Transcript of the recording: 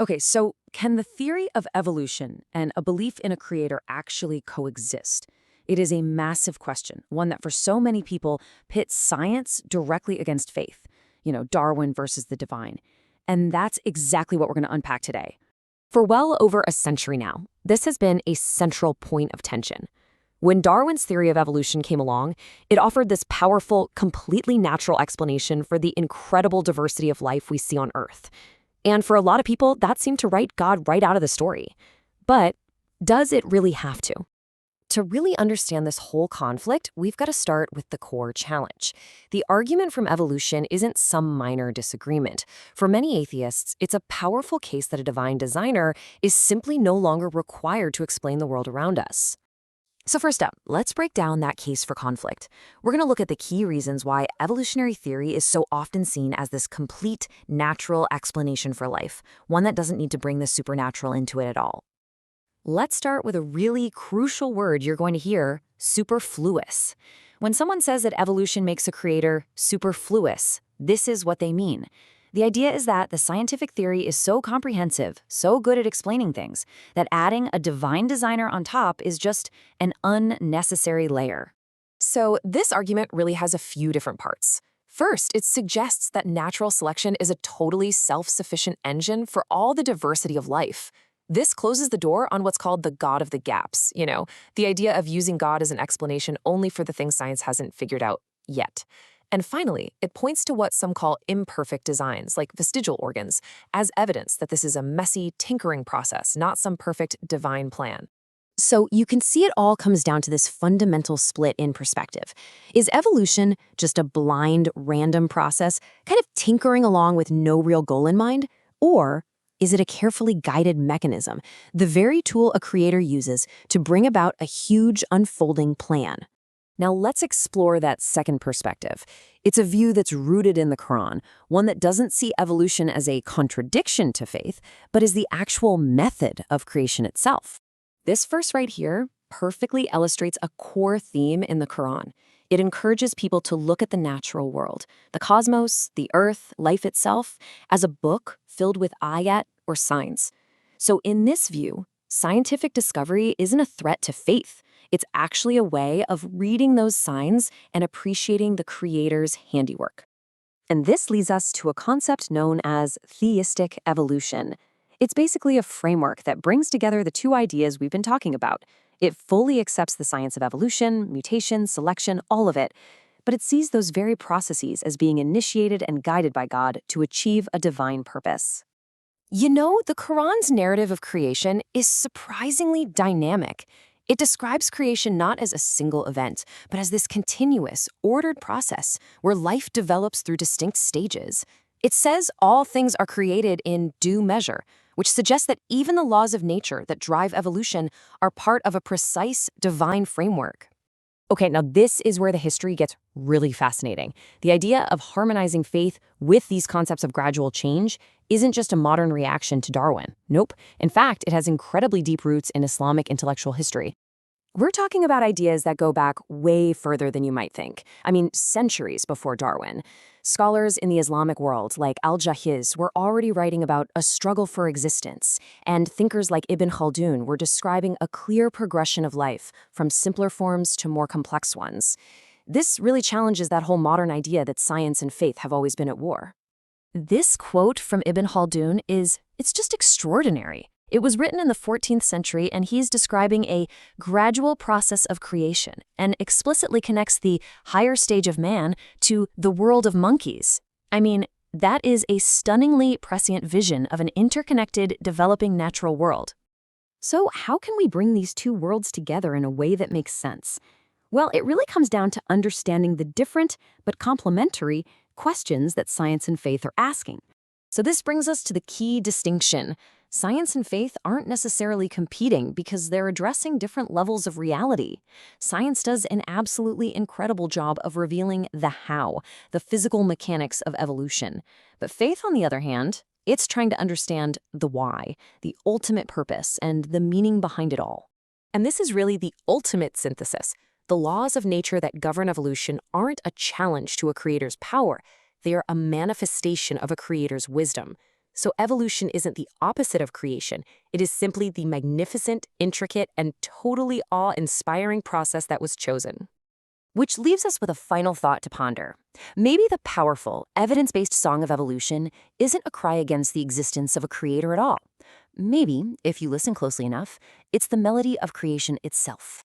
Okay, so can the theory of evolution and a belief in a creator actually coexist? It is a massive question, one that for so many people pits science directly against faith. Darwin versus the divine. And that's exactly what we're going to unpack today. For well over a century now, this has been a central point of tension. When Darwin's theory of evolution came along, it offered this powerful, completely natural explanation for the incredible diversity of life we see on Earth. And for a lot of people, that seemed to write God right out of the story. But does it really have to? To really understand this whole conflict, we've got to start with the core challenge. The argument from evolution isn't some minor disagreement. For many atheists, it's a powerful case that a divine designer is simply no longer required to explain the world around us. So first up, let's break down that case for conflict. We're going to look at the key reasons why evolutionary theory is so often seen as this complete, natural explanation for life, one that doesn't need to bring the supernatural into it at all. Let's start with a really crucial word you're going to hear, superfluous. When someone says that evolution makes a creator superfluous, this is what they mean. The idea is that the scientific theory is so comprehensive, so good at explaining things, that adding a divine designer on top is just an unnecessary layer. So this argument really has a few different parts. First, it suggests that natural selection is a totally self-sufficient engine for all the diversity of life. This closes the door on what's called the God of the gaps, the idea of using God as an explanation only for the things science hasn't figured out yet. And finally, it points to what some call imperfect designs, like vestigial organs, as evidence that this is a messy, tinkering process, not some perfect divine plan. So you can see it all comes down to this fundamental split in perspective. Is evolution just a blind, random process, kind of tinkering along with no real goal in mind? Or is it a carefully guided mechanism, the very tool a creator uses to bring about a huge, unfolding plan? Now let's explore that second perspective. It's a view that's rooted in the Quran, one that doesn't see evolution as a contradiction to faith, but as the actual method of creation itself. This verse right here perfectly illustrates a core theme in the Quran. It encourages people to look at the natural world, the cosmos, the earth, life itself, as a book filled with ayat or signs. So in this view, scientific discovery isn't a threat to faith. It's actually a way of reading those signs and appreciating the creator's handiwork. And this leads us to a concept known as theistic evolution. It's basically a framework that brings together the two ideas we've been talking about. It fully accepts the science of evolution, mutation, selection, all of it, but it sees those very processes as being initiated and guided by God to achieve a divine purpose. The Quran's narrative of creation is surprisingly dynamic. It describes creation not as a single event, but as this continuous, ordered process where life develops through distinct stages. It says all things are created in due measure, which suggests that even the laws of nature that drive evolution are part of a precise divine framework. Okay, now this is where the history gets really fascinating. The idea of harmonizing faith with these concepts of gradual change isn't just a modern reaction to Darwin. Nope. In fact, it has incredibly deep roots in Islamic intellectual history. We're talking about ideas that go back way further than you might think. I mean, centuries before Darwin. Scholars in the Islamic world, like Al-Jahiz, were already writing about a struggle for existence, and thinkers like Ibn Khaldun were describing a clear progression of life, from simpler forms to more complex ones. This really challenges that whole modern idea that science and faith have always been at war. This quote from Ibn Khaldun it's just extraordinary. It was written in the 14th century, and he's describing a gradual process of creation and explicitly connects the higher stage of man to the world of monkeys. I mean, that is a stunningly prescient vision of an interconnected, developing natural world. So how can we bring these two worlds together in a way that makes sense? Well, it really comes down to understanding the different but complementary questions that science and faith are asking. So this brings us to the key distinction. Science and faith aren't necessarily competing because they're addressing different levels of reality. Science does an absolutely incredible job of revealing the how, the physical mechanics of evolution. But faith, on the other hand, it's trying to understand the why, the ultimate purpose, and the meaning behind it all. And this is really the ultimate synthesis. The laws of nature that govern evolution aren't a challenge to a creator's power. They are a manifestation of a creator's wisdom. So evolution isn't the opposite of creation. It is simply the magnificent, intricate, and totally awe-inspiring process that was chosen. Which leaves us with a final thought to ponder. Maybe the powerful, evidence-based song of evolution isn't a cry against the existence of a creator at all. Maybe, if you listen closely enough, it's the melody of creation itself.